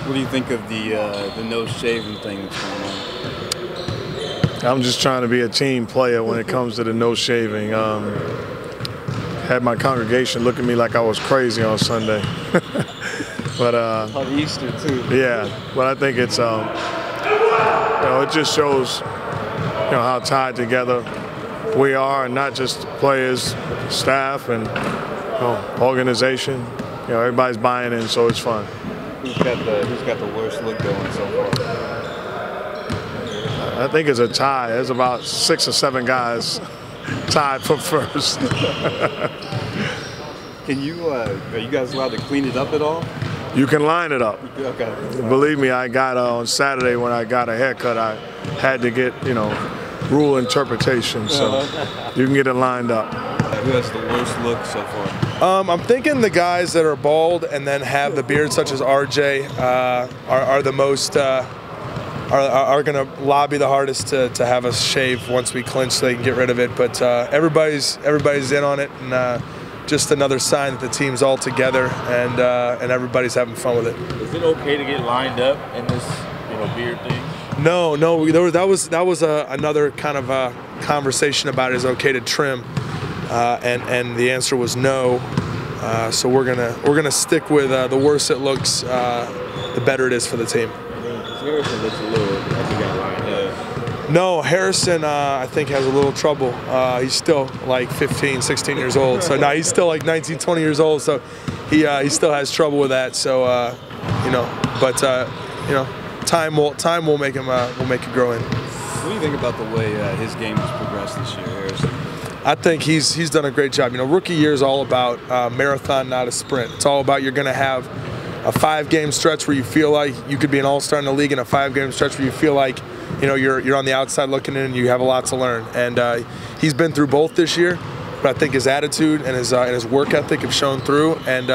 What do you think of the no shaving thing that's going on? I'm just trying to be a team player when it comes to the no shaving. Had my congregation look at me like I was crazy on Sunday. But On Easter too. yeah, but I think it's it just shows how tied together we are, and not just players, staff, and organization. Everybody's buying in, so it's fun. Who's got the worst look going so far? I think it's a tie. There's about 6 or 7 guys tied for first. Can you? Are you guys allowed to clean it up at all? You can line it up. Okay. Believe me, I got on Saturday when I got a haircut, I had to get rule interpretation, so you can get it lined up. Who has the worst look so far? I'm thinking the guys that are bald and then have the beard, such as RJ, are the most are going to lobby the hardest to have us shave once we clinch, so they can get rid of it. But everybody's in on it, and just another sign that the team's all together and everybody's having fun with it. Is it okay to get lined up in this beard thing? No. That was another kind of conversation about is it okay to trim, and the answer was no. So we're gonna stick with the worse it looks, the better it is for the team. Harrison looks a little like he got lined up. No, Harrison I think has a little trouble. He's still like 15, 16 years old. So now he's still like 19, 20 years old. So he still has trouble with that. So time will make it grow in. What do you think about the way his game has progressed this year, Harrison? I think he's done a great job. Rookie year is all about marathon, not a sprint. It's all about you're going to have a 5-game stretch where you feel like you could be an all-star in the league, and a 5-game stretch where you feel like you're on the outside looking in and you have a lot to learn. And he's been through both this year, but I think his attitude and his work ethic have shown through. And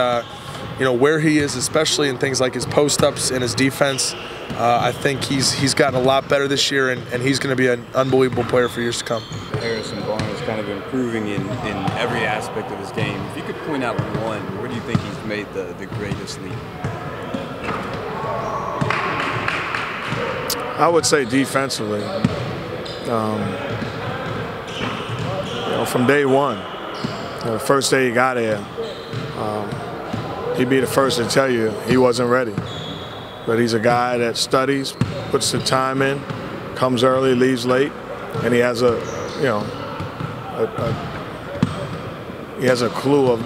where he is, especially in things like his post-ups and his defense, I think he's gotten a lot better this year, and he's going to be an unbelievable player for years to come. Harrison Barnes kind of improving in every aspect of his game. If you could point out one, where do you think he's made the greatest leap? I would say defensively. From day one, the first day he got here, he'd be the first to tell you he wasn't ready. But he's a guy that studies, puts the time in, comes early, leaves late, and he has a clue of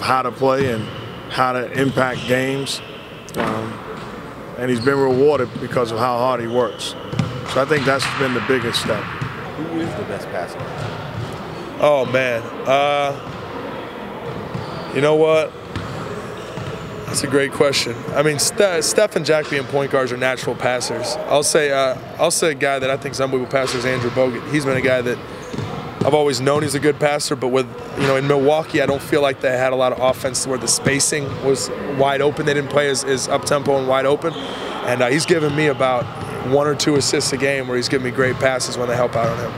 how to play and how to impact games. And he's been rewarded because of how hard he works. So I think that's been the biggest step. Who is the best passer? Oh, man. You know what? That's a great question. I mean, Steph and Jack being point guards are natural passers. I'll say a guy that I think is an unbelievable passer is Andrew Bogut. He's been a guy that I've always known he's a good passer, but with in Milwaukee, I don't feel like they had a lot of offense where the spacing was wide open. They didn't play as up-tempo and wide open. And he's given me about 1 or 2 assists a game where he's given me great passes when they help out on him.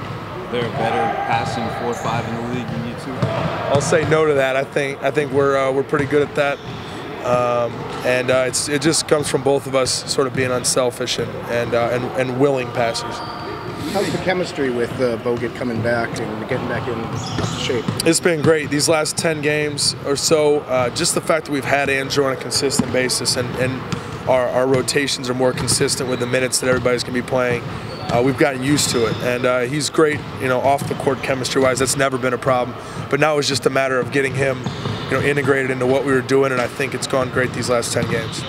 They're a better passing 4 or 5 in the league than you two? I'll say no to that. I think we're pretty good at that. It just comes from both of us sort of being unselfish and willing passers. How's the chemistry with Bogut coming back and getting back in shape? It's been great. These last 10 games or so, just the fact that we've had Andrew on a consistent basis and our rotations are more consistent with the minutes that everybody's going to be playing. We've gotten used to it, and he's great, off the court chemistry-wise. That's never been a problem. But now it's just a matter of getting him, integrated into what we were doing, and I think it's gone great these last 10 games.